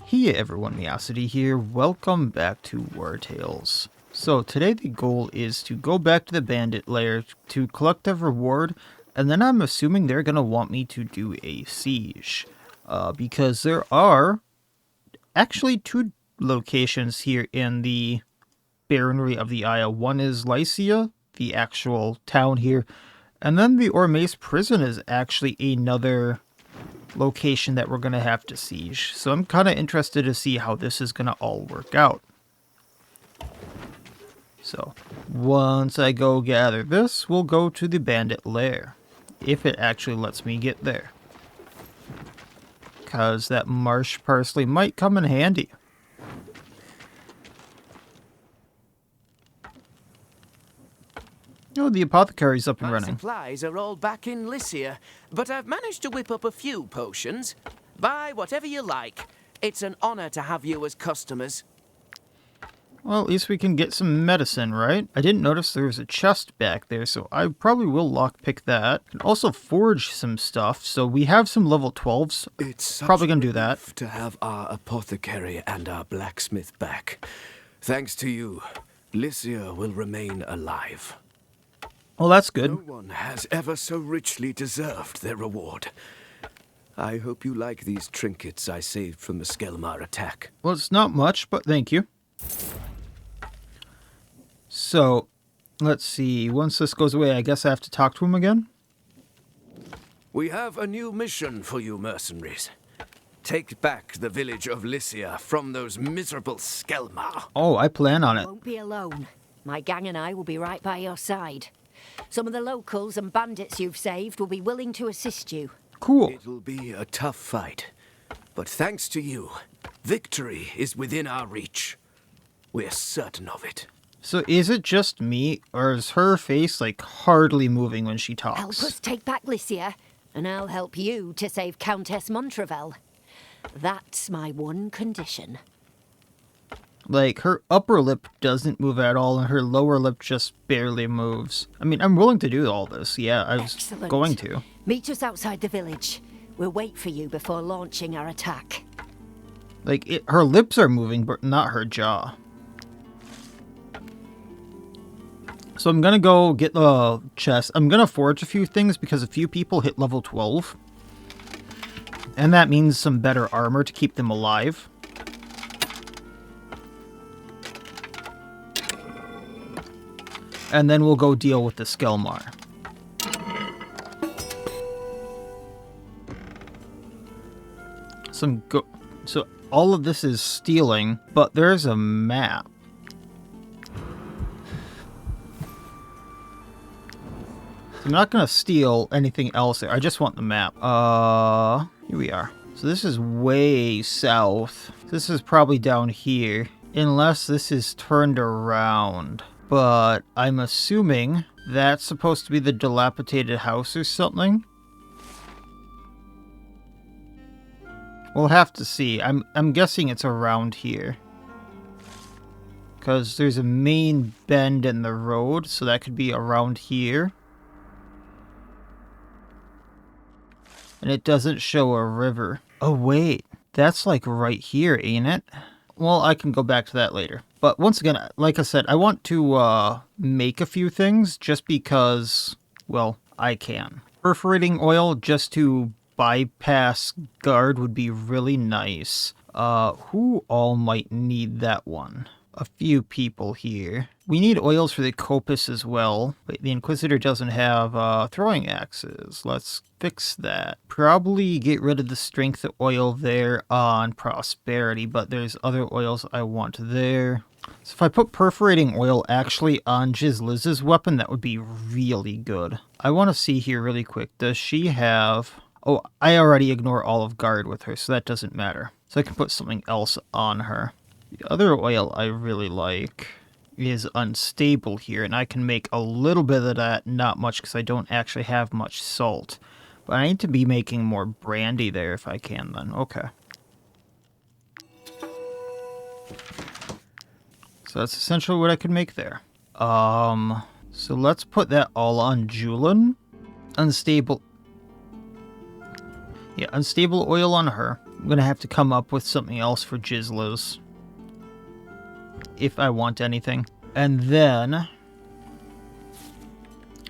Hey everyone, Miacidae here. Welcome back to Wartales. So today the goal is to go back to the bandit lair to collect a reward, and then I'm assuming they're going to want me to do a siege. Because there are actually two locations here in the Baronry of the Isle. One is Lycia, the actual town here, and then the Ormace prison is actually another location that we're going to have to siege. So I'm kind of interested to see how this is going to all work out. So once I go gather this, we'll go to the bandit lair. If it actually lets me get there. Because that marsh parsley might come in handy. Oh, the apothecary's up and running. My supplies are all back in Lycia, but I've managed to whip up a few potions. Buy whatever you like. It's an honor to have you as customers. Well, at least we can get some medicine, right? I didn't notice there was a chest back there, so I probably will lockpick that. And also forge some stuff, so we have some level 12s. It's probably gonna do that. To have our apothecary and our blacksmith back. Thanks to you, Lycia will remain alive. Well, that's good. No one has ever so richly deserved their reward. I hope you like these trinkets I saved from the Skellmar attack. Well, it's not much, but thank you. So, let's see. Once this goes away, I guess I have to talk to him again? We have a new mission for you mercenaries. Take back the village of Lycia from those miserable Skellmar. Oh, I plan on it. Won't be alone. My gang and I will be right by your side. Some of the locals and bandits you've saved will be willing to assist you. Cool. It'll be a tough fight, but thanks to you, victory is within our reach. We're certain of it. So is it just me, or is her face, like, hardly moving when she talks? Help us take back Lycia, and I'll help you to save Countess Montrevel. That's my one condition. Like, her upper lip doesn't move at all, and her lower lip just barely moves. I mean, I'm willing to do all this. Yeah, I was Excellent. going to. Meet us outside the village. We'll wait for you before launching our attack. Like, her lips are moving, but not her jaw. So I'm gonna go get the chest. I'm gonna forge a few things because a few people hit level 12. And that means some better armor to keep them alive. And then we'll go deal with the Skellmar. So all of this is stealing, but there's a map. I'm not gonna steal anything else there. I just want the map. Here we are. So this is way south. This is probably down here, unless this is turned around. But I'm assuming that's supposed to be the dilapidated house or something. We'll have to see. I'm guessing it's around here. Because there's a main bend in the road, so that could be around here. And it doesn't show a river. Oh wait, that's like right here, ain't it? Well, I can go back to that later. But once again, like I said, I want to make a few things just because, well, I can. Perforating oil just to bypass guard would be really nice. Who all might need that one? A few people here. We need oils for the Copus as well. Wait, the Inquisitor doesn't have throwing axes. Let's fix that. Probably get rid of the strength oil there on Prosperity, but there's other oils I want there. So if I put perforating oil actually on Liz's weapon, that would be really good. I want to see here really quick. Does she have... Oh, I already ignore all of guard with her, so that doesn't matter. So I can put something else on her. The other oil I really like is unstable here, and I can make a little bit of that, not much, because I don't actually have much salt. But I need to be making more brandy there if I can then. Okay. So that's essentially what I could make there. So let's put that all on Julian. Unstable. Yeah, unstable oil on her. I'm gonna have to come up with something else for Jizlos. If I want anything. And then...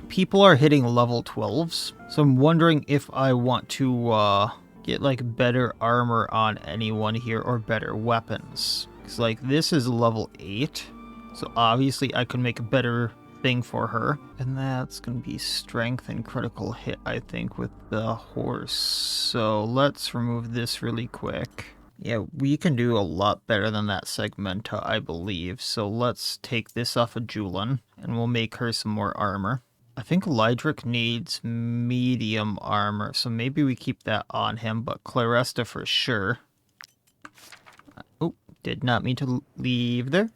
people are hitting level 12s. So I'm wondering if I want to get like better armor on anyone here or better weapons. Because like this is level 8. So obviously I could make a better thing for her. And that's going to be strength and critical hit, I think, with the horse. So let's remove this really quick. Yeah, we can do a lot better than that Segmenta, I believe. So let's take this off of Julian, and we'll make her some more armor. I think Lydric needs medium armor, so maybe we keep that on him, but Claresta for sure. Oh, did not mean to leave there.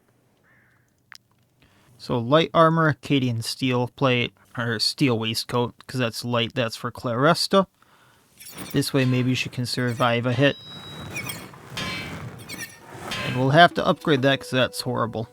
So light armor, Acadian steel plate, or steel waistcoat, because that's light, that's for Claresta. This way maybe she can survive a hit. And we'll have to upgrade that because that's horrible.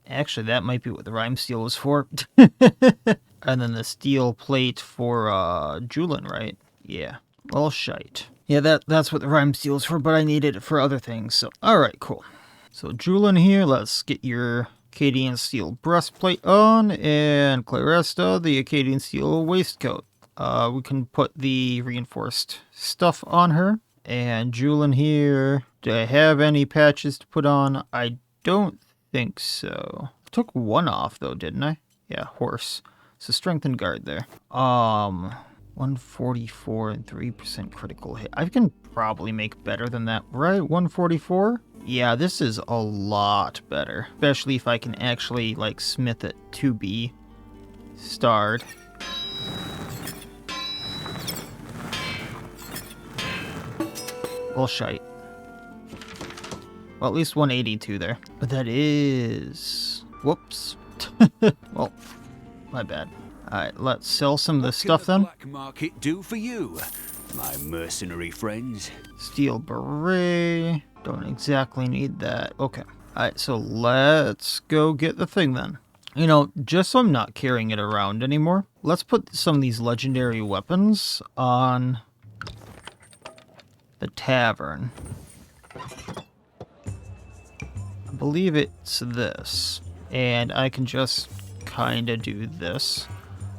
Actually, that might be what the rhyme steel was for. And then the steel plate for Julian, right? Yeah. Well, shite. Yeah, that's what the rhyme steel is for, but I needed it for other things. So, alright, cool. So Julian here, let's get your Acadian steel breastplate on, and Claresta, the Acadian steel waistcoat. We can put the reinforced stuff on her. And Julian here, do I have any patches to put on? I don't think so. I took one off though, didn't I? Yeah, horse. So strength and guard there. 144 and 3% critical hit. I can probably make better than that, right? 144? Yeah, this is a lot better. Especially if I can actually, like, smith it to be starred. Well, shite. Well, at least 182 there. But that is... whoops. Well, my bad. Alright, let's sell some of this stuff then. What can the black market do for you, my mercenary friends? Steel beret. Don't exactly need that. Okay. Alright, so let's go get the thing then. You know, just so I'm not carrying it around anymore, let's put some of these legendary weapons on the tavern. I believe it's this. And I can just kind of do this.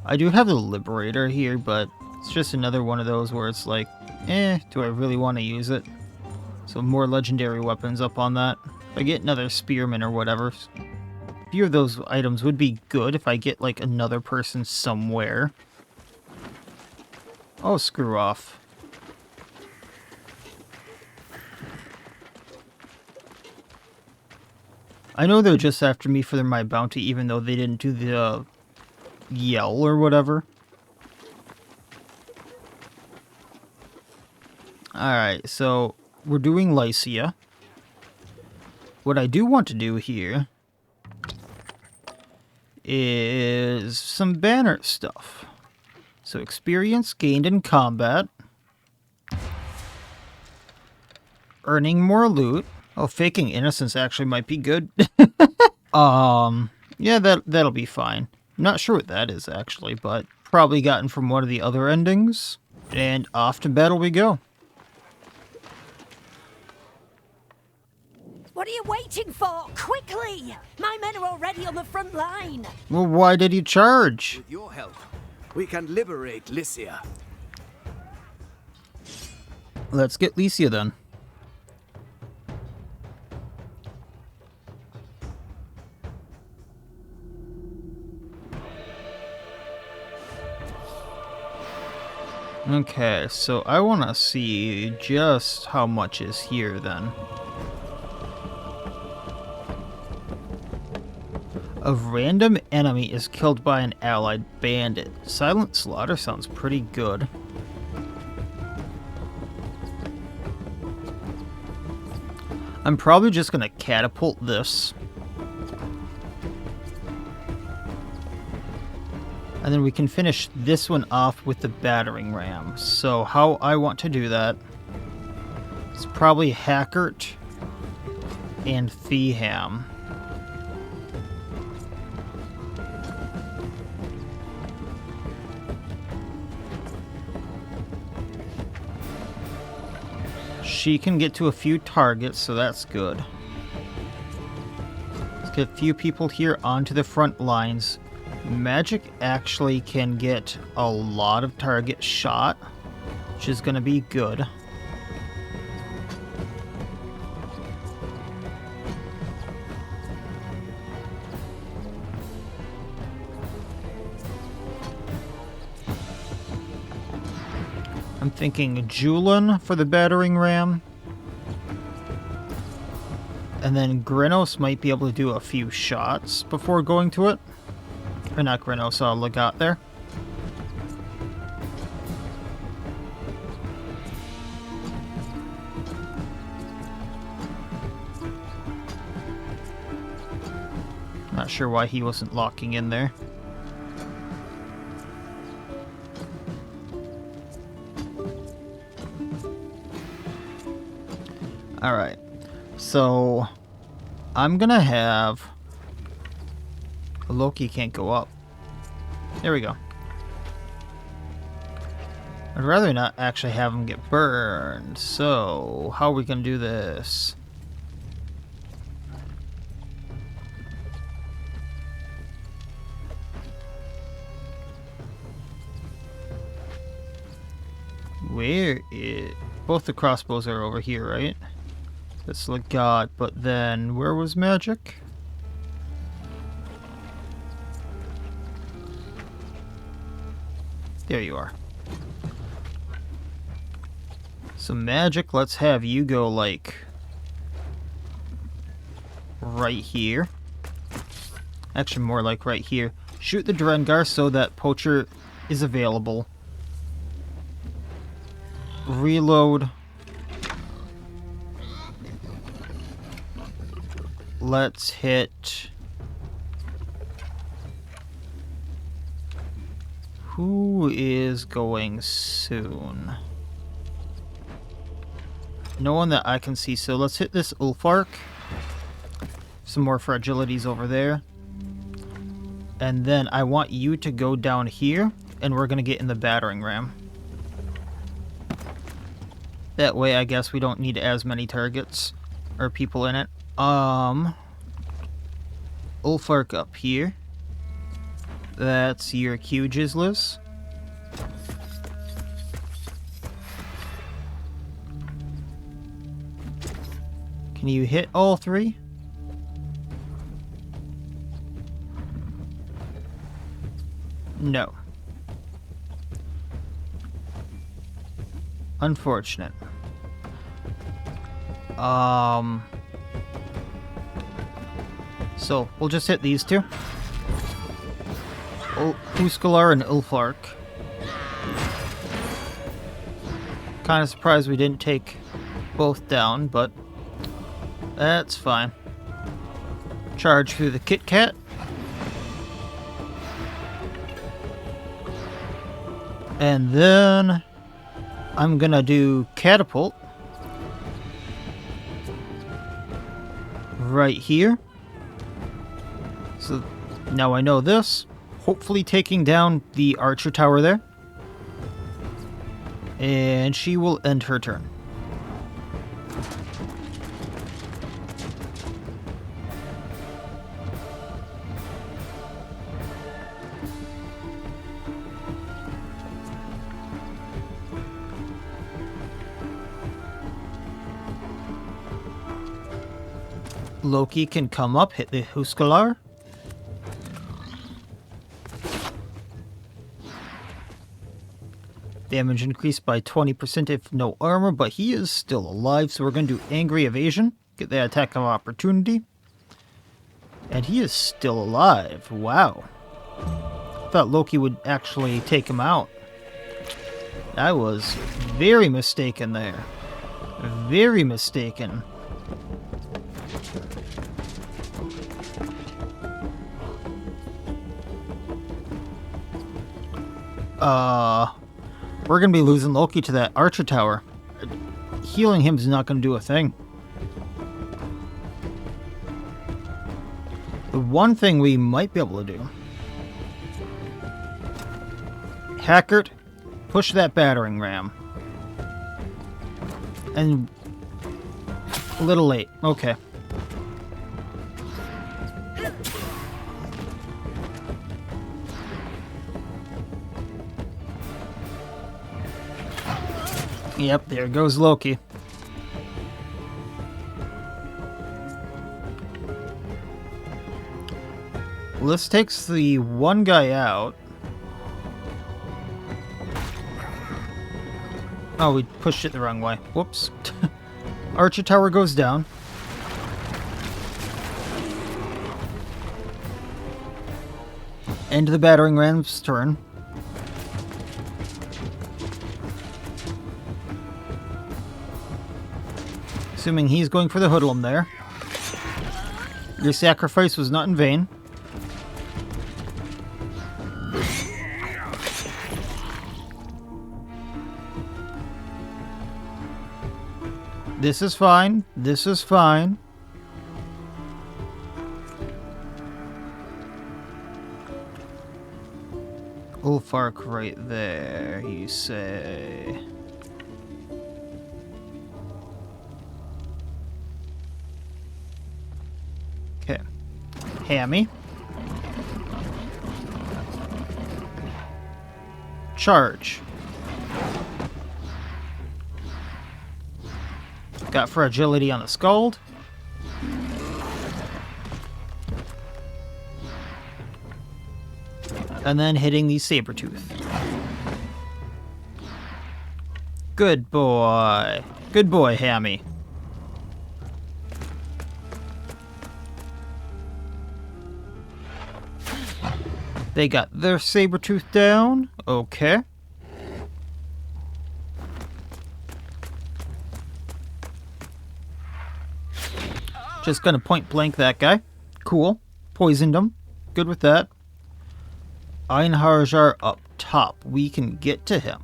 I do have the Liberator here, but it's just another one of those where it's like, do I really want to use it? So more legendary weapons up on that. If I get another Spearman or whatever, a few of those items would be good if I get like another person somewhere. Oh, screw off. I know they're just after me for my bounty, even though they didn't do the yell or whatever. Alright, so we're doing Lycia. What I do want to do here is some banner stuff. So experience gained in combat. Earning more loot. Oh, faking innocence actually might be good. Yeah, that'll be fine. I'm not sure what that is actually, but probably gotten from one of the other endings. And off to battle we go. What are you waiting for? Quickly! My men are already on the front line. Well, why did he charge? With your help, we can liberate Lycia. Let's get Lycia then. Okay, so I want to see just how much is here then. A random enemy is killed by an allied bandit. Silent slaughter sounds pretty good. I'm probably just going to catapult this. And then we can finish this one off with the battering ram. So how I want to do that is probably Hackert and Feeham. She can get to a few targets, so that's good. Let's get a few people here onto the front lines. Magic actually can get a lot of targets shot, which is going to be good. I'm thinking Julian for the battering ram. And then Grenos might be able to do a few shots before going to it. Or not Grenos, Legat there. Not sure why he wasn't locking in there. Alright, so I'm gonna have... Loki can't go up. There we go. I'd rather not actually have him get burned, so how are we gonna do this? Where is... Both the crossbows are over here, right? That's Legat, but then where was Magic? There you are. So Magic, let's have you go like right here. Actually more like right here. Shoot the Drengar so that Poacher is available. Reload. Let's hit... Who is going soon? No one that I can see, so let's hit this Ulfark. Some more fragilities over there. And then I want you to go down here, and we're going to get in the battering ram. That way, I guess we don't need as many targets or people in it. Ulfark up here. That's your Q Jizzlers. Can you hit all three? No. Unfortunate. So, we'll just hit these two. Uskalar and Ulfark. Kind of surprised we didn't take both down, but that's fine. Charge through the Kit Kat. And then I'm gonna do Catapult. Right here. So now I know this. Hopefully taking down the archer tower there. And she will end her turn. Loki can come up, hit the Huskalar. Damage increased by 20% if no armor, but he is still alive, so we're going to do Angry Evasion. Get that attack of opportunity. And he is still alive. Wow. I thought Loki would actually take him out. I was very mistaken there. Very mistaken. We're going to be losing Loki to that archer tower. Healing him is not going to do a thing. The one thing we might be able to do... Hackert, push that battering ram. And A little late. Okay. Yep, there goes Loki. Well, this takes the one guy out. Oh, we pushed it the wrong way. Whoops. Archer tower goes down. End of the battering ram's turn. Assuming he's going for the hoodlum there. Your sacrifice was not in vain. This is fine. This is fine. Ulfark right there, you say. Okay. Hammy. Charge. Got fragility on the Scald. And then hitting the Sabretooth. Good boy. Good boy, Hammy. They got their Sabretooth down. Okay. Just gonna point blank that guy. Cool. Poisoned him. Good with that. Einharjar up top. We can get to him.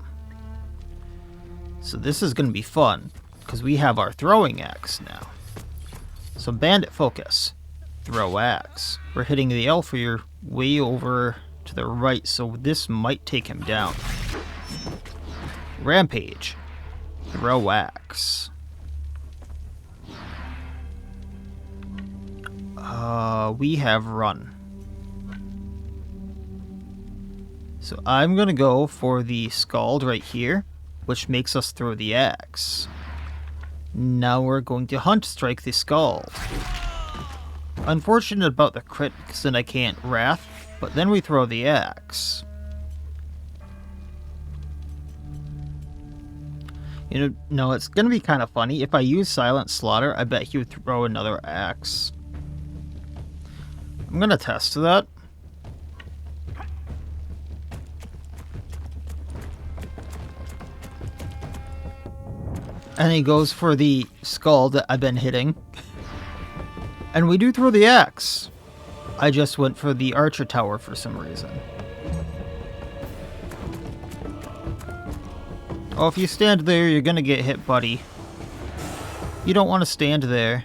So this is gonna be fun, because we have our throwing axe now. So bandit focus. Throw axe. We're hitting the elf here way over to the right, so this might take him down. Rampage. Throw axe. We have run. So I'm gonna go for the Scald right here, which makes us throw the axe. Now we're going to Hunt Strike the Scald. Unfortunate about the crit, because then I can't Wrath, but then we throw the axe. You know, it's gonna be kind of funny. If I use Silent Slaughter, I bet he would throw another axe. I'm gonna test that. And he goes for the Skull that I've been hitting. And we do throw the axe. I just went for the Archer Tower for some reason. Oh, if you stand there, you're gonna get hit, buddy. You don't want to stand there.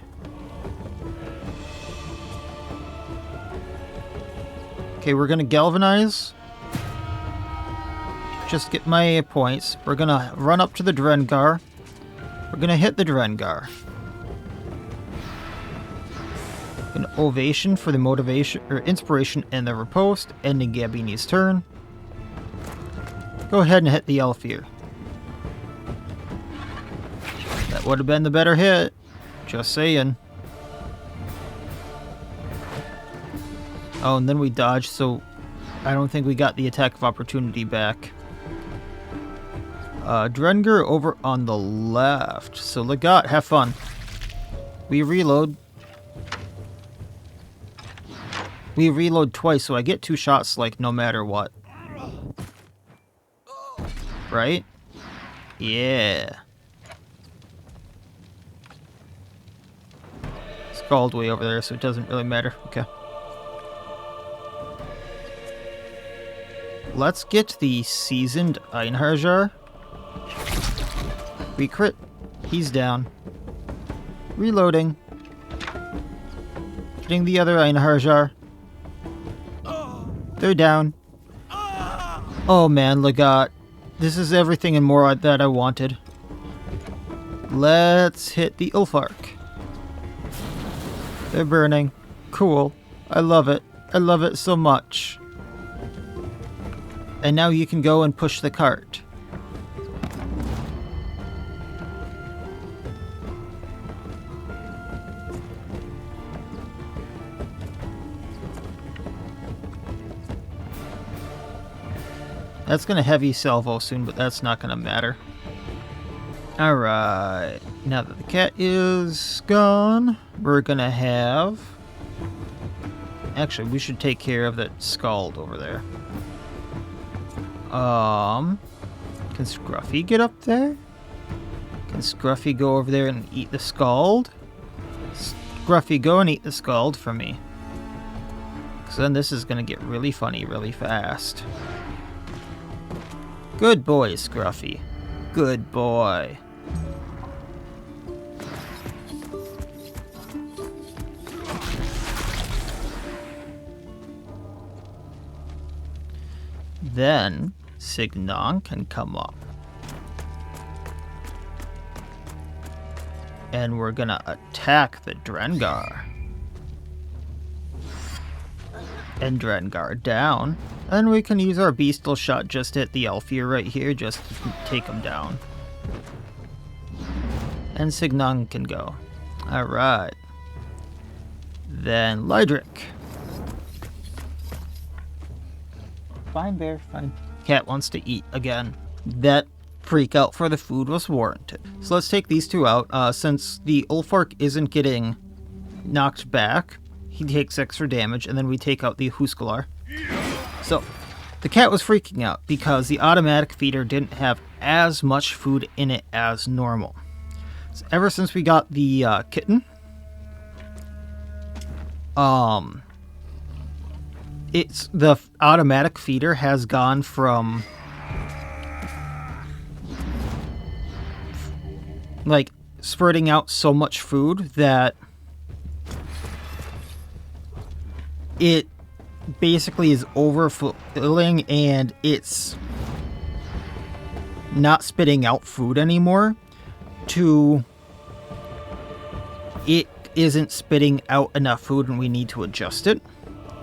Okay, we're gonna Galvanize. Just get my points. We're gonna run up to the Drengar. We're gonna hit the Drengar. An Ovation for the motivation or inspiration and the riposte, ending Gabini's turn. Go ahead and hit the elf here. That would have been the better hit. Just saying. Oh, and then we dodged, so I don't think we got the attack of opportunity back. Drengar over on the left. So Legat, have fun. We reload. We reload twice, so I get 2 shots, like, no matter what. Right? Yeah. Scald way over there, so it doesn't really matter. Okay. Let's get the Seasoned Einharjar. We crit. He's down. Reloading. Hitting the other Einharjar. They're down. Oh man, Legat. This is everything and more that I wanted. Let's hit the Ulfark. They're burning. Cool. I love it. I love it so much. And now you can go and push the cart. That's gonna heavy salvo soon, but that's not gonna matter. Alright, now that the cat is gone, we're gonna have... Actually, we should take care of that scald over there. Can Scruffy get up there? Can Scruffy go over there and eat the scald? Scruffy, go and eat the scald for me. Because then this is gonna get really funny really fast. Good boy, Scruffy. Good boy. Then Signon can come up. And we're gonna attack the Drengar. And Drengar down. And we can use our Beastal Shot just at the Elfir right here, just to take him down. And Signon can go. Alright. Then Lydric. Fine, Bear, fine. Cat wants to eat again. That freak out for the food was warranted. So let's take these two out. Since the Ulfark isn't getting knocked back, he takes extra damage, and then we take out the Huskular. So, the cat was freaking out because the automatic feeder didn't have as much food in it as normal. So ever since we got the kitten, it's the automatic feeder has gone from like spurting out so much food that it basically is overfilling and it's not spitting out food anymore, to it isn't spitting out enough food and we need to adjust it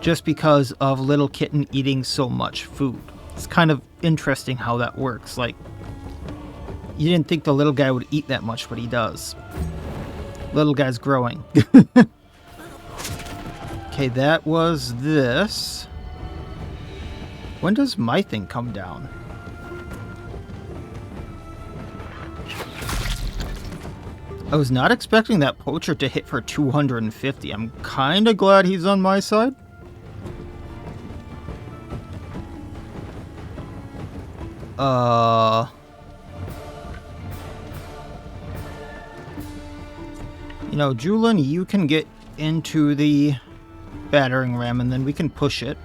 just because of little kitten eating so much food. It's kind of interesting how that works. Like, you didn't think the little guy would eat that much, but he does. Little guy's growing. Okay, that was this. When does my thing come down? I was not expecting that poacher to hit for 250. I'm kinda glad he's on my side. You know, Julian, you can get into the battering ram and then we can push it.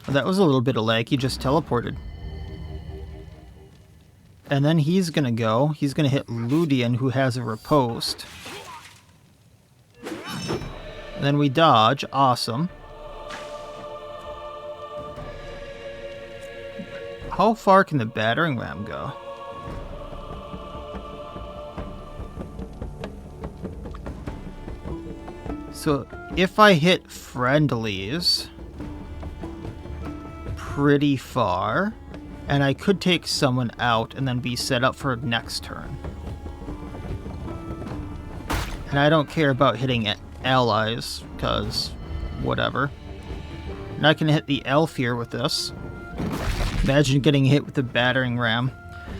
That was a little bit of lag. He just teleported. And then he's gonna go. He's gonna hit Ludian, who has a riposte. Then we dodge. Awesome. How far can the battering ram go? So if I hit friendlies pretty far, and I could take someone out and then be set up for next turn. And I don't care about hitting allies, because whatever. And I can hit the Elfir with this. Imagine getting hit with the battering ram.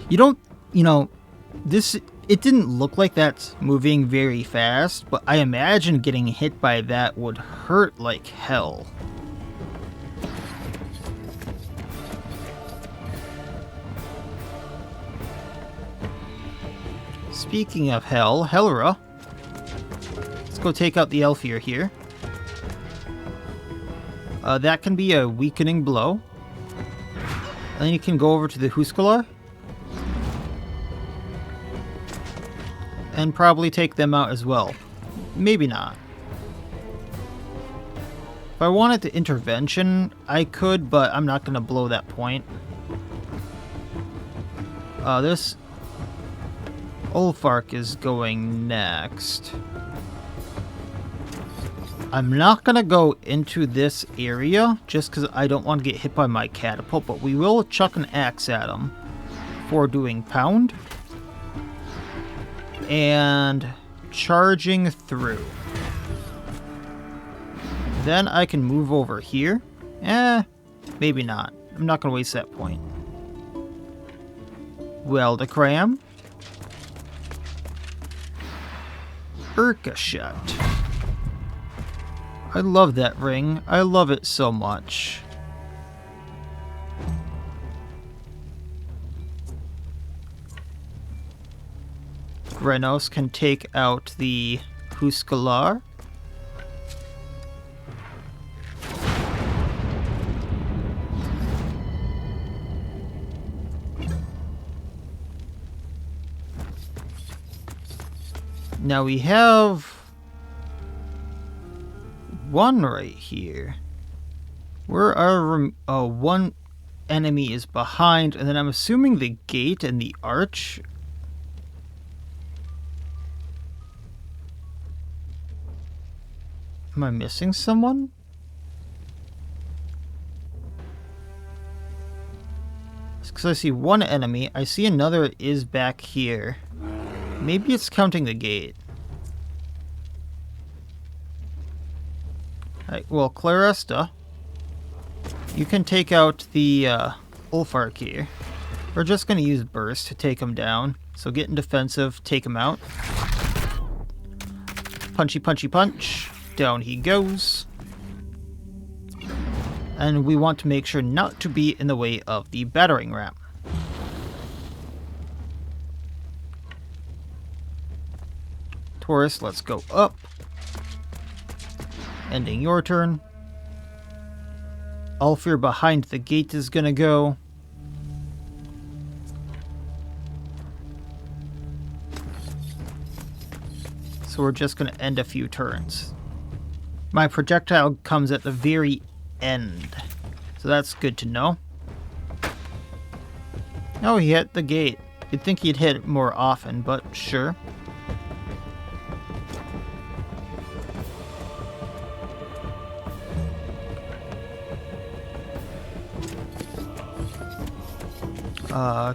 You know, it didn't look like that's moving very fast, but I imagine getting hit by that would hurt like hell. Speaking of hell, Helra. Let's go take out the Elfir here. That can be a weakening blow. And then you can go over to the Huskular. And probably take them out as well. Maybe not. If I wanted to intervention, I could, but I'm not going to blow that point. This Ulfark is going next. I'm not gonna go into this area just because I don't want to get hit by my catapult, but we will chuck an axe at him for doing pound. And charging through. Then I can move over here. Maybe not. I'm not gonna waste that point. Weldacram. Urkashut. I love that ring. I love it so much. Grenos can take out the Huskalar. Now we have one right here. Where our one enemy is behind, and then I'm assuming the gate and the arch. Am I missing someone? Because I see one enemy. I see another is back here. Maybe it's counting the gate. Alright, well, Claresta, you can take out the Ulfark here. We're just going to use Burst to take him down. So get in defensive, take him out. Punchy, punchy, punch. Down he goes. And we want to make sure not to be in the way of the battering ram. Taurus, let's go up. Ending your turn. Ulfir behind the gate is gonna go. So we're just gonna end a few turns. My projectile comes at the very end. So that's good to know. Oh, he hit the gate. You'd think he'd hit it more often, but sure.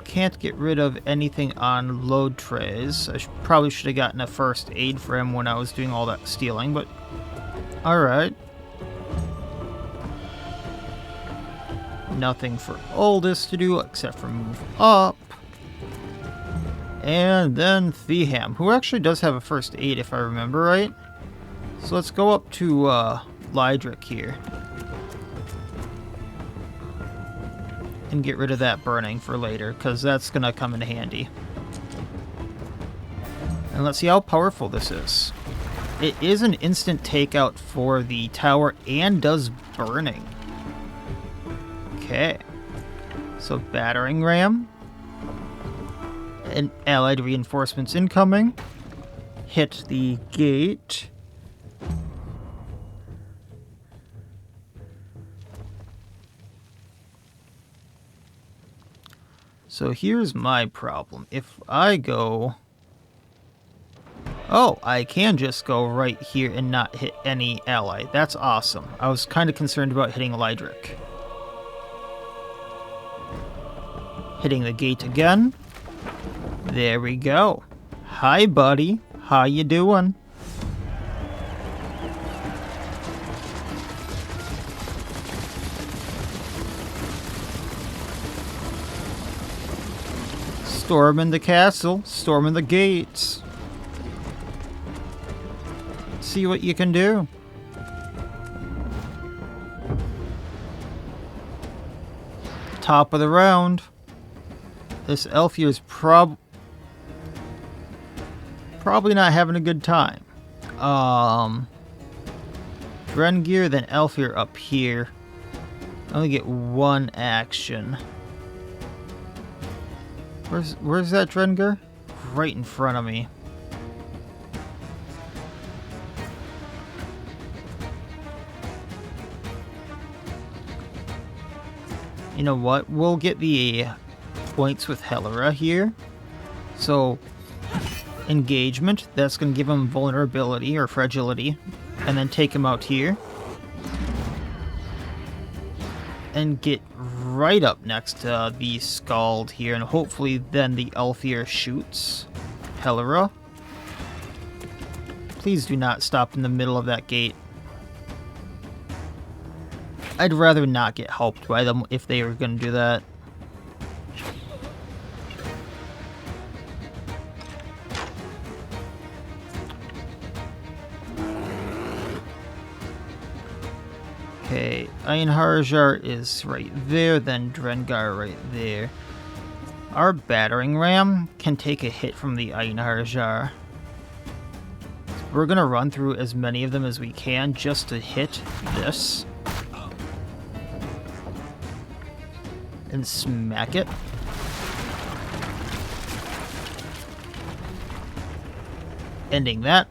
Can't get rid of anything on load trays. I probably should have gotten a first aid for him when I was doing all that stealing, but alright. Nothing for Aldous to do except for move up. And then Theham, who actually does have a first aid if I remember right. So let's go up to Lydric here. And get rid of that burning for later, because that's going to come in handy. And let's see how powerful this is. It is an instant takeout for the tower and does burning. Okay. So battering ram. And allied reinforcements incoming. Hit the gate. So here's my problem. If I go... Oh, I can just go right here and not hit any ally. That's awesome. I was kind of concerned about hitting Lydric. Hitting the gate again. There we go. Hi, buddy. How you doing? Storming the castle, storming the gates. See what you can do. Top of the round. This elf here is probably not having a good time. Drengir, then Elfir up here. I only get one action. Where's that Drengir? Right in front of me. You know what? We'll get the points with Helera here. So, engagement, that's going to give him vulnerability or fragility. And then take him out here. And get right up next to the Scald here. And hopefully then the Elfir shoots Helera. Please do not stop in the middle of that gate. I'd rather not get helped by them if they were going to do that. Okay, Einharjar is right there, then Drengar right there. Our battering ram can take a hit from the Einharjar. We're gonna run through as many of them as we can just to hit this. And smack it. Ending that.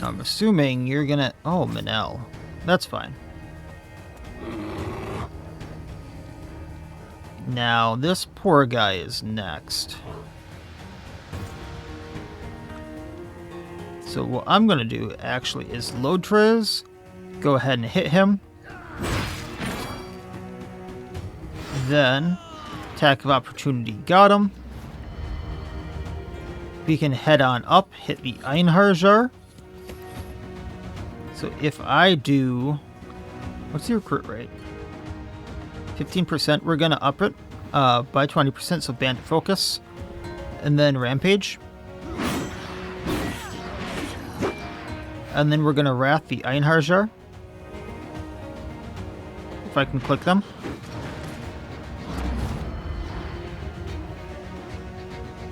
Now I'm assuming you're gonna... Oh, Manel. That's fine. Now, this poor guy is next. So what I'm going to do, actually, is load Triz, go ahead and hit him. Then, attack of opportunity got him. We can head on up, hit the Einharjar. So if I do... What's your crit rate? 15%, we're going to up it by 20%, so Bandit Focus. And then Rampage. And then we're going to Wrath the Einharjar. If I can click them.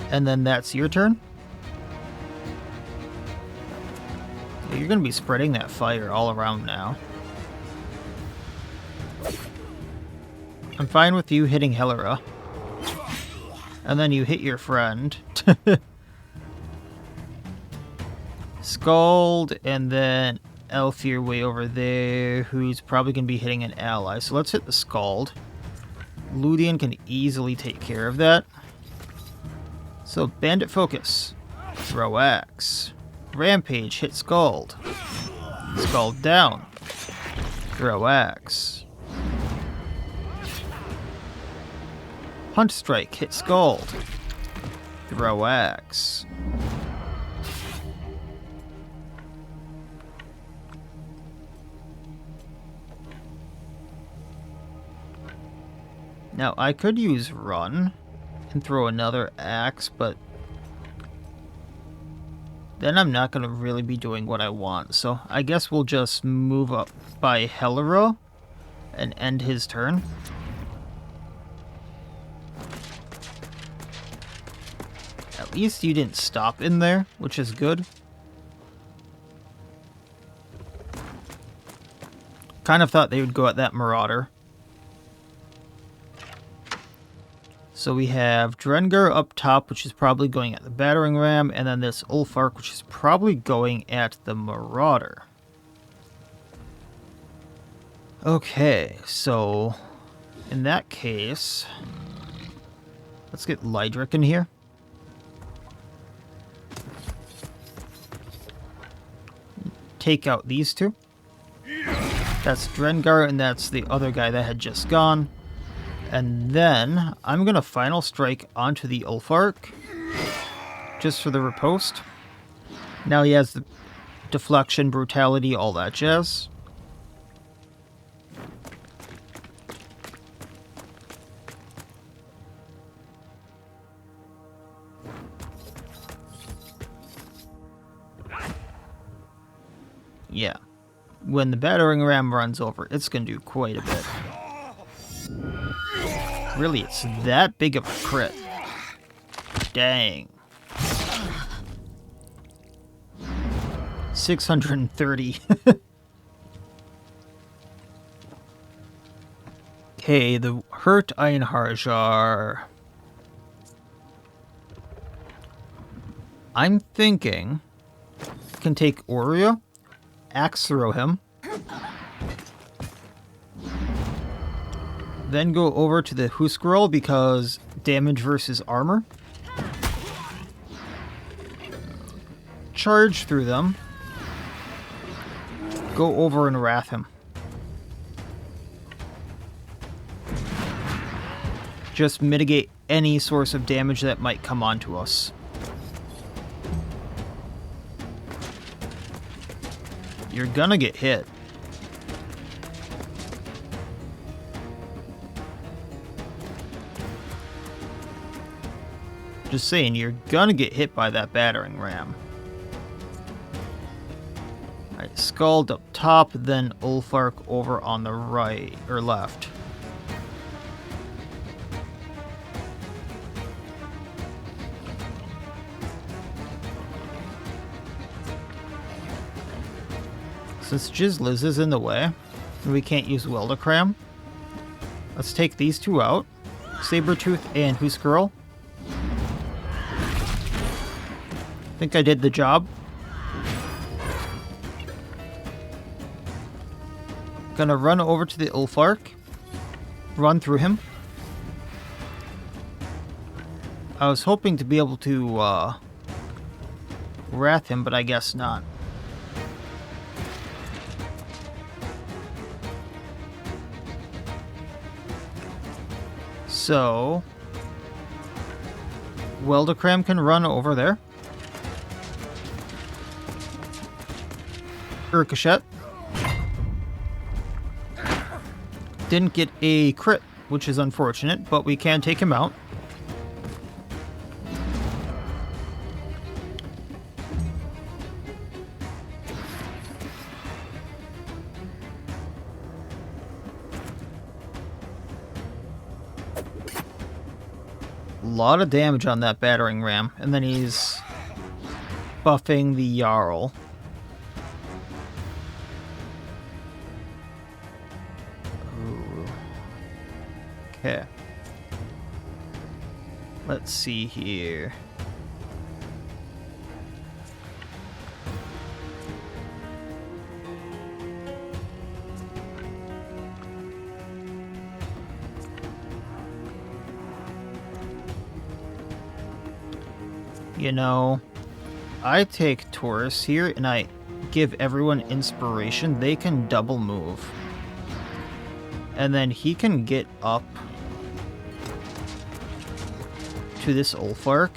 And then that's your turn. You're going to be spreading that fire all around now. I'm fine with you hitting Helera. And then you hit your friend. Scald, and then Elfir way over there, who's probably going to be hitting an ally. So let's hit the Scald. Ludian can easily take care of that. So Bandit Focus. Throw Axe. Rampage, hit Scald. Scald down. Throw Axe. Hunt Strike, hit Scald. Throw Axe. Now, I could use Run and throw another Axe, but then I'm not going to really be doing what I want. So I guess we'll just move up by Helera and end his turn. At least you didn't stop in there, which is good. Kind of thought they would go at that Marauder. So we have Drengar up top, which is probably going at the Battering Ram, and then this Ulfark, which is probably going at the Marauder. Okay, so in that case, let's get Lydric in here. Take out these two. That's Drengar, and that's the other guy that had just gone. And then I'm going to Final Strike onto the Ulfark, just for the riposte. Now he has the deflection, brutality, all that jazz. Yeah. When the Battering Ram runs over, it's going to do quite a bit. Really, it's that big of a crit. Dang. 630. Okay, the hurt Einharjar. I'm thinking I can take Oreo, axe throw him, then go over to the Huskarl because damage versus armor. Charge through them. Go over and wrath him. Just mitigate any source of damage that might come onto us. You're gonna get hit. Just saying, you're gonna get hit by that battering ram. Alright, Skald up top, then Ulfark over on the right, or left. Since Jizzliz is in the way, and we can't use Weldakram, let's take these two out. Sabretooth and Huskarl. Think I did the job. Gonna run over to the Ulfark. Run through him. I was hoping to be able to wrath him, but I guess not. So Weldakram can run over there. Urkashet. Didn't get a crit, which is unfortunate, but we can take him out. A lot of damage on that battering ram, and then he's buffing the Jarl. Okay. Let's see here. You know, I take Taurus here and I give everyone inspiration. They can double move. And then he can get up to this Ulfark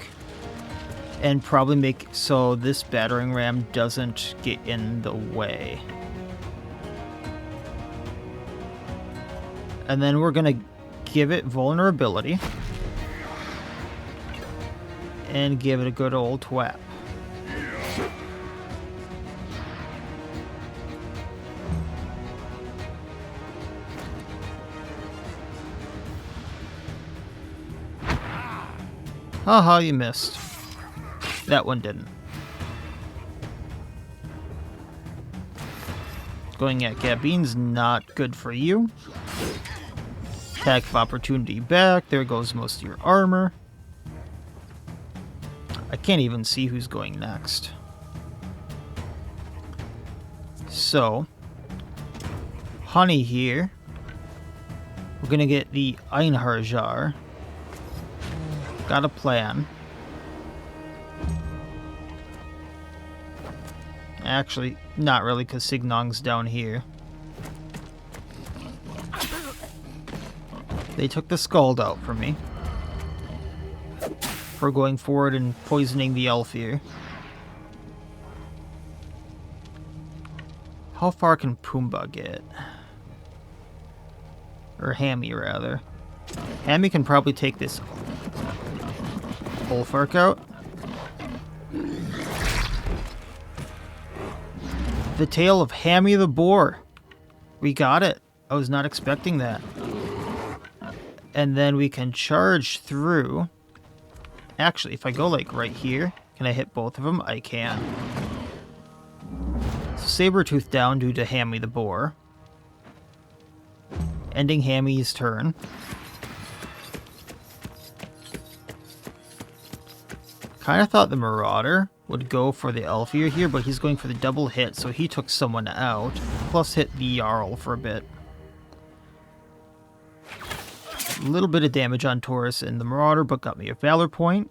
and probably make so this battering ram doesn't get in the way. And then we're gonna give it vulnerability and give it a good old twap. Haha, you missed. That one didn't. Going at Gabine's not good for you. Attack of opportunity back. There goes most of your armor. I can't even see who's going next. So, Honey here. We're gonna get the Einharjar. Got a plan. Actually, not really, because Signong's down here. They took the Skald out for me. For going forward and poisoning the elf here. How far can Pumbaa get? Or Hammy, rather. Hammy can probably take this Ulfark out. The tail of Hammy the Boar. We got it. I was not expecting that. And then we can charge through. Actually, if I go like right here, can I hit both of them? I can. So Sabretooth down due to Hammy the Boar. Ending Hammy's turn. Kind of thought the Marauder would go for the Elfier here, but he's going for the double hit, so he took someone out. Plus hit the Jarl for a bit. A little bit of damage on Taurus and the Marauder, but got me a Valor point.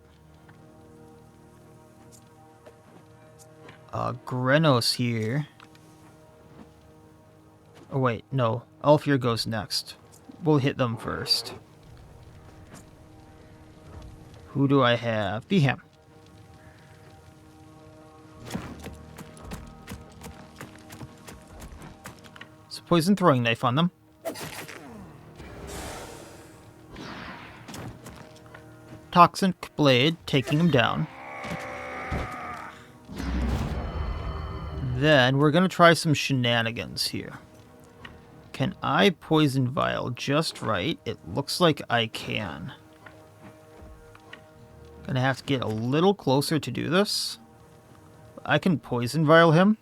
Grenos here. Oh wait, no. Elfier goes next. We'll hit them first. Who do I have? Beham. It's a poison throwing knife on them. Toxic Blade, taking him down. Then we're going to try some shenanigans here. Can I Poison Vial just right? It looks like I can. Gonna have to get a little closer to do this. I can Poison Vial him.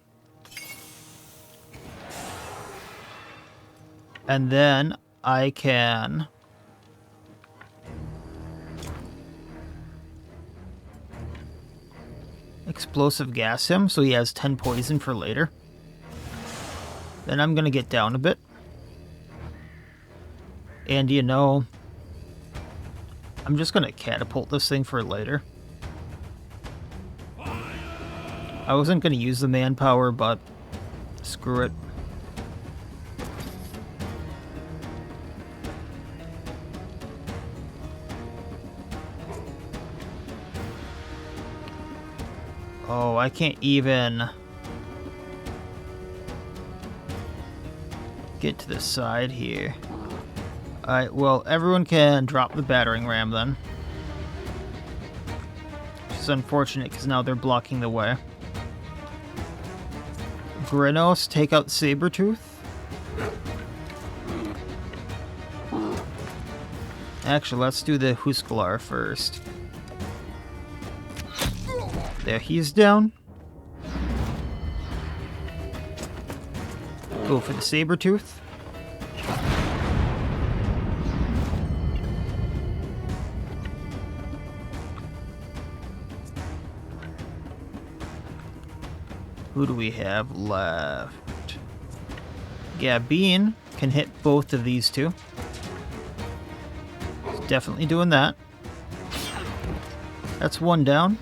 And then I can... Explosive Gas him, so he has 10 poison for later. Then I'm gonna get down a bit. And you know, I'm just gonna catapult this thing for later. I wasn't gonna use the manpower, but screw it. Oh, I can't even get to the side here. Alright, well, everyone can drop the battering ram then. Which is unfortunate because now they're blocking the way. Grenos, take out Sabretooth. Actually, let's do the Husklar first. There, he's down. Go for the Sabretooth. Who do we have left? Gabine can hit both of these two. He's definitely doing that. That's one down.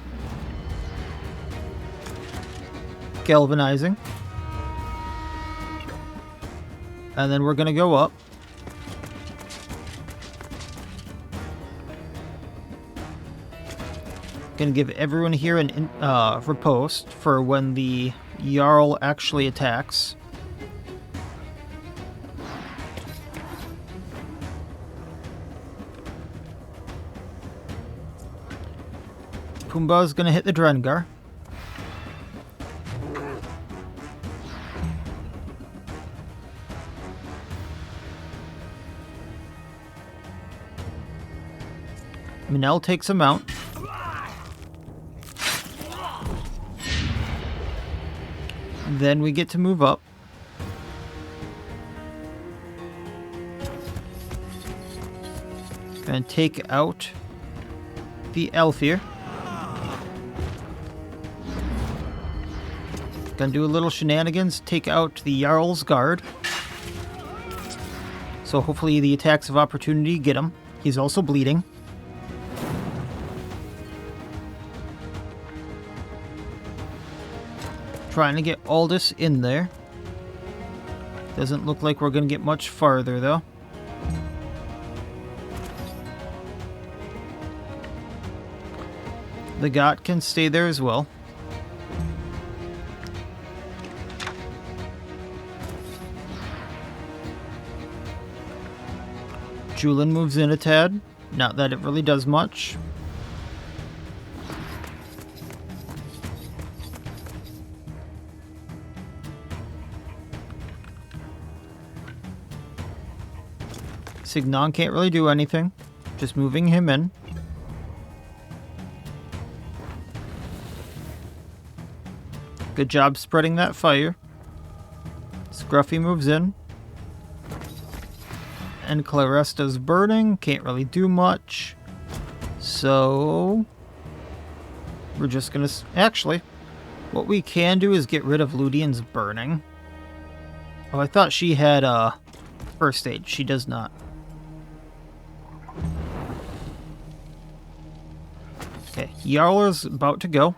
Galvanizing. And then we're gonna go up. Gonna give everyone here an riposte for when the Jarl actually attacks. Pumbaa's gonna hit the Drengar. Minel takes him out. Then we get to move up. Gonna take out the Elfier. Gonna do a little shenanigans, take out the Jarl's Guard. So hopefully the attacks of opportunity get him. He's also bleeding. Trying to get Aldous in there. Doesn't look like we're going to get much farther, though. The Got can stay there as well. Julin moves in a tad. Not that it really does much. Signon can't really do anything. Just moving him in. Good job spreading that fire. Scruffy moves in. And Claresta's burning. Can't really do much. So... we're just gonna... Actually, what we can do is get rid of Ludian's burning. Oh, I thought she had first aid. She does not. Okay, Jarl's about to go.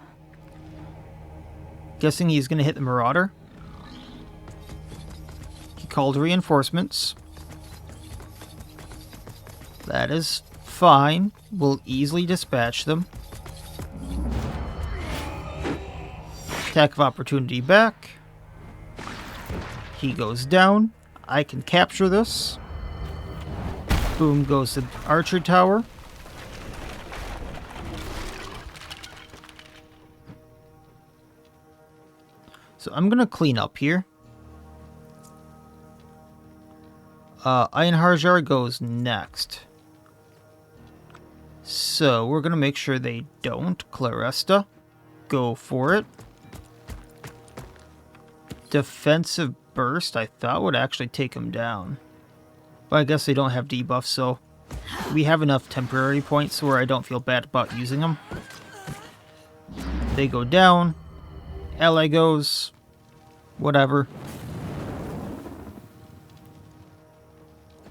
Guessing he's gonna hit the Marauder. He called reinforcements. That is fine. We'll easily dispatch them. Attack of opportunity back. He goes down. I can capture this. Boom goes the archer tower. So I'm gonna clean up here. Einharjar goes next. So we're gonna make sure they don't. Claresta, go for it. Defensive burst, I thought would actually take him down. But I guess they don't have debuffs, so we have enough temporary points where I don't feel bad about using them. They go down. Ally goes. Whatever.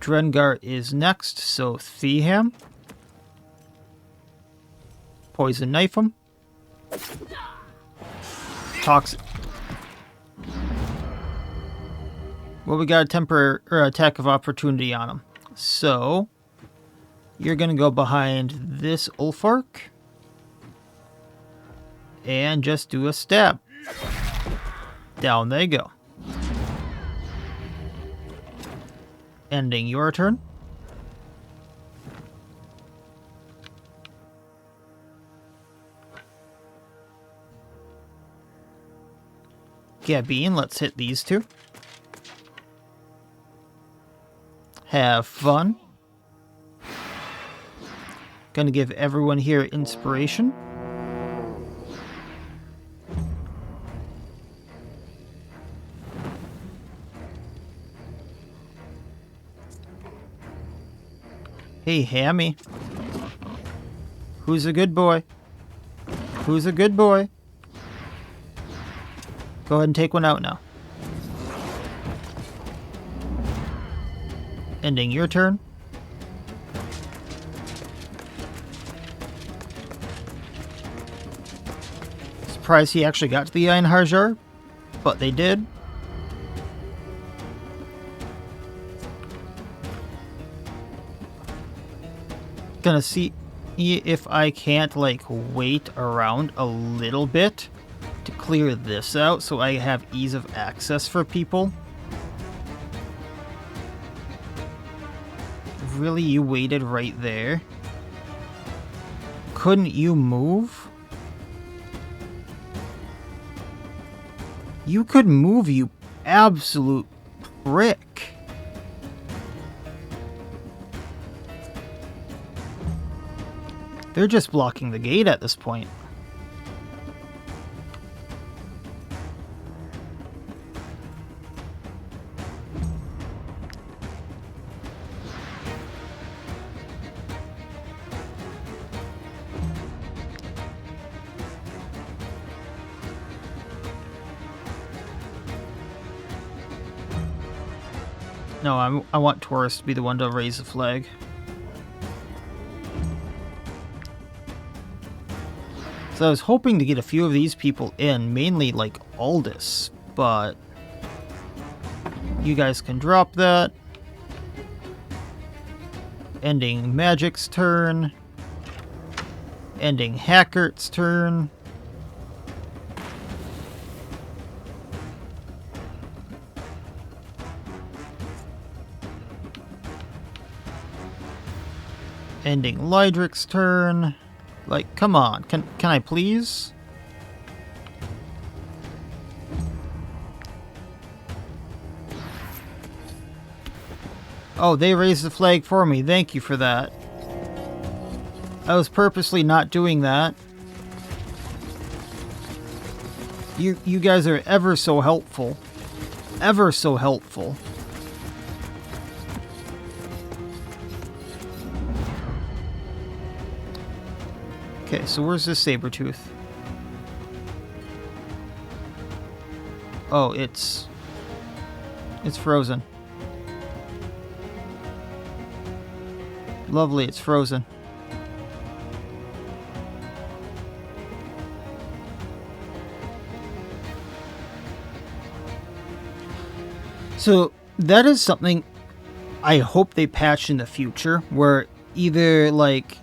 Drengar is next, so Theham. Poison knife him. Toxic. Well, we got a temporary attack of opportunity on him. So, you're going to go behind this Ulfark. And just do a stab. Down they go. Ending your turn. Gabine, let's hit these two. Have fun. Gonna give everyone here inspiration. Hey, Hammy. Who's a good boy? Who's a good boy? Go ahead and take one out now. Ending your turn. Surprised he actually got to the Einharjar, but they did. Gonna see if I can't, like, wait around a little bit to clear this out so I have ease of access for people. Really, you waited right there? Couldn't you move? You could move, you absolute prick. They're just blocking the gate at this point. No, I want Taurus to be the one to raise the flag. So I was hoping to get a few of these people in, mainly like Aldous, but you guys can drop that. Ending Magic's turn. Ending Hackert's turn. Ending Lydric's turn. Like, come on. Can I please? Oh, they raised the flag for me. Thank you for that. I was purposely not doing that. You guys are ever so helpful. Ever so helpful. Okay, so where's this Sabretooth? Oh, it's frozen. Lovely, it's frozen. So that is something I hope they patch in the future, where either like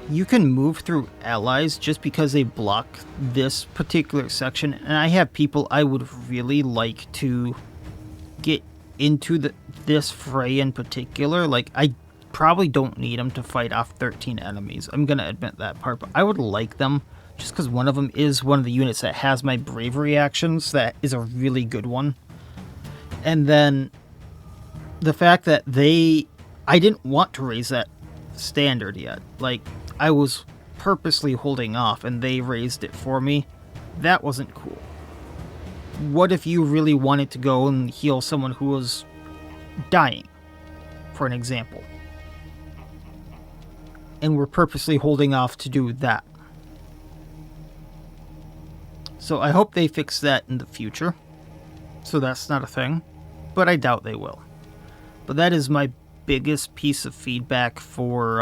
you can move through allies just because they block this particular section, and I have people I would really like to get into this fray in particular. Like, I probably don't need them to fight off 13 enemies. I'm gonna admit that part, but I would like them just because one of them is one of the units that has my bravery actions. That is a really good one. And then the fact that I didn't want to raise that standard yet. Like, I was purposely holding off and they raised it for me. That wasn't cool. What if you really wanted to go and heal someone who was dying, for an example, and we're purposely holding off to do that? So I hope they fix that in the future, so that's not a thing, but I doubt they will. But that is my biggest piece of feedback for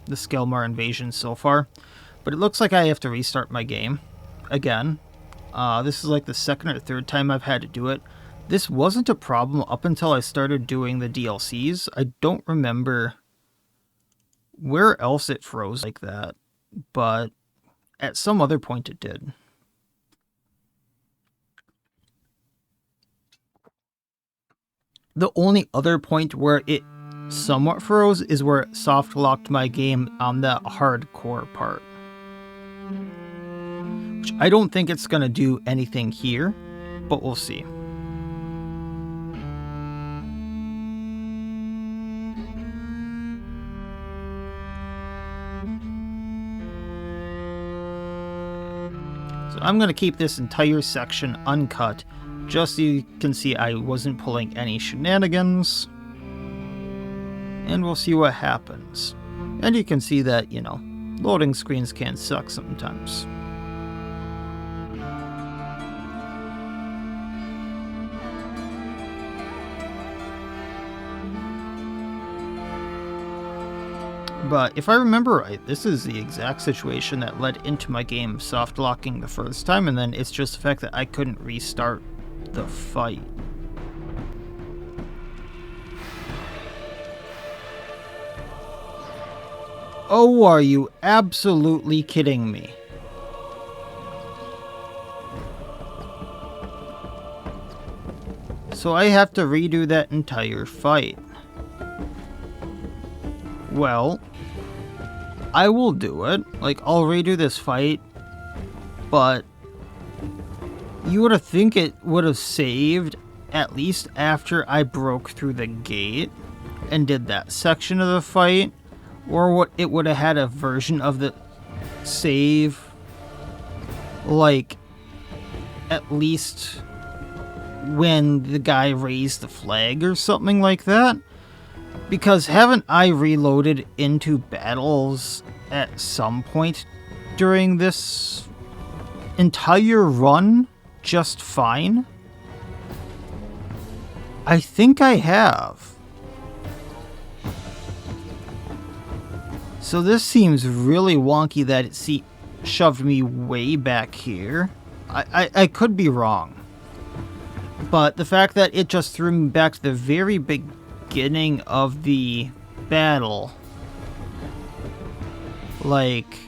the Skellmar invasion so far. But it looks like I have to restart my game again. This is like the second or third time I've had to do it. This wasn't a problem up until I started doing the DLCs. I don't remember where else it froze like that, but at some other point it did. The only other point where it somewhat froze is where it soft locked my game on the hardcore part. Which I don't think it's gonna do anything here, but we'll see. So I'm gonna keep this entire section uncut, just so you can see I wasn't pulling any shenanigans. And we'll see what happens. And you can see that, you know, loading screens can suck sometimes. But if I remember right, this is the exact situation that led into my game soft locking the first time, and then it's just the fact that I couldn't restart the fight. Oh, are you absolutely kidding me? So I have to redo that entire fight. Well, I will do it. Like, I'll redo this fight, but you would have think it would have saved at least after I broke through the gate and did that section of the fight. Or what, it would have had a version of the save, like, at least when the guy raised the flag or something like that. Because haven't I reloaded into battles at some point during this entire run just fine? I think I have. So this seems really wonky that it shoved me way back here. I could be wrong. But the fact that it just threw me back to the very beginning of the battle, like,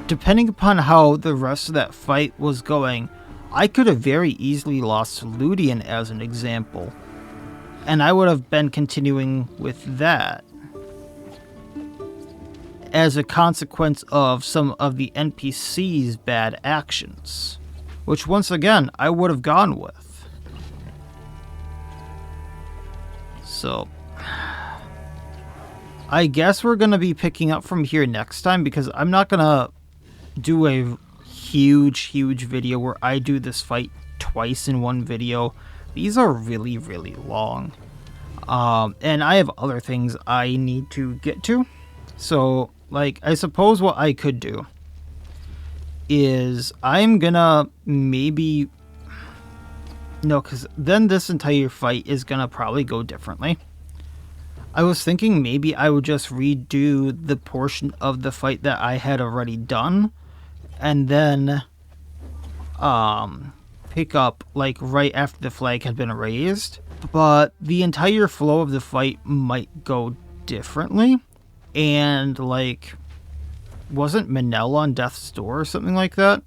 depending upon how the rest of that fight was going, I could have very easily lost Ludian as an example. And I would have been continuing with that as a consequence of some of the NPC's bad actions, which once again I would have gone with. So I guess we're gonna be picking up from here next time, because I'm not gonna do a huge video where I do this fight twice in one video. These are really long, and I have other things I need to get to. So, like, I suppose what I could do is I'm gonna maybe... No, because then this entire fight is gonna probably go differently. I was thinking maybe I would just redo the portion of the fight that I had already done, and then pick up like right after the flag had been raised. But the entire flow of the fight might go differently, and like, wasn't Manel on death's door or something like that?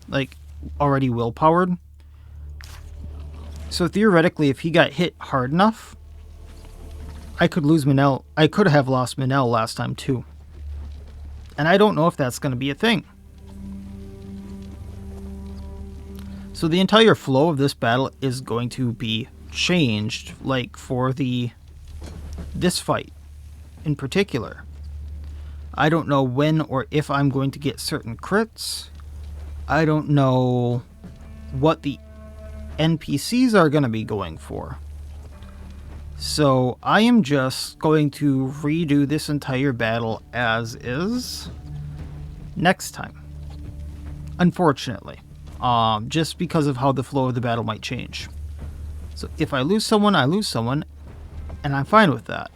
Like, already willpowered? So theoretically, if he got hit hard enough, I could lose Manel. I could have lost Manel last time too. And I don't know if that's going to be a thing. So the entire flow of this battle is going to be changed, like for this fight in particular. I don't know when or if I'm going to get certain crits. I don't know what the NPCs are going to be going for. So I am just going to redo this entire battle as is next time. Unfortunately. Just because of how the flow of the battle might change. So if I lose someone, I lose someone, and I'm fine with that.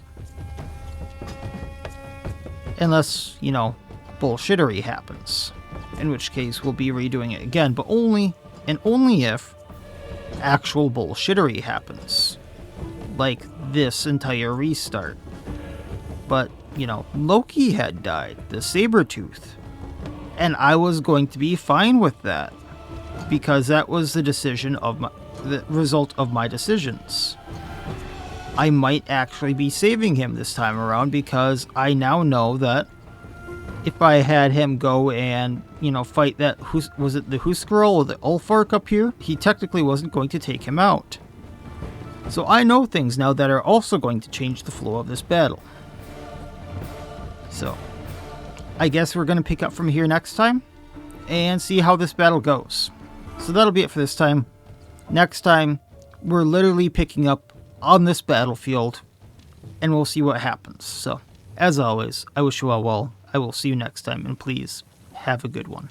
Unless, you know, bullshittery happens. In which case we'll be redoing it again, but only if actual bullshittery happens. Like this entire restart. But, you know, Loki had died, the Sabretooth. And I was going to be fine with that. Because that was the result of my decisions. I might actually be saving him this time around because I now know that if I had him go and, you know, fight that, was it the Huskarl or the Ulfark up here? He technically wasn't going to take him out. So I know things now that are also going to change the flow of this battle. So, I guess we're going to pick up from here next time and see how this battle goes. So that'll be it for this time. Next time, we're literally picking up on this battlefield, and we'll see what happens. So, as always, I wish you all well. I will see you next time, and please, have a good one.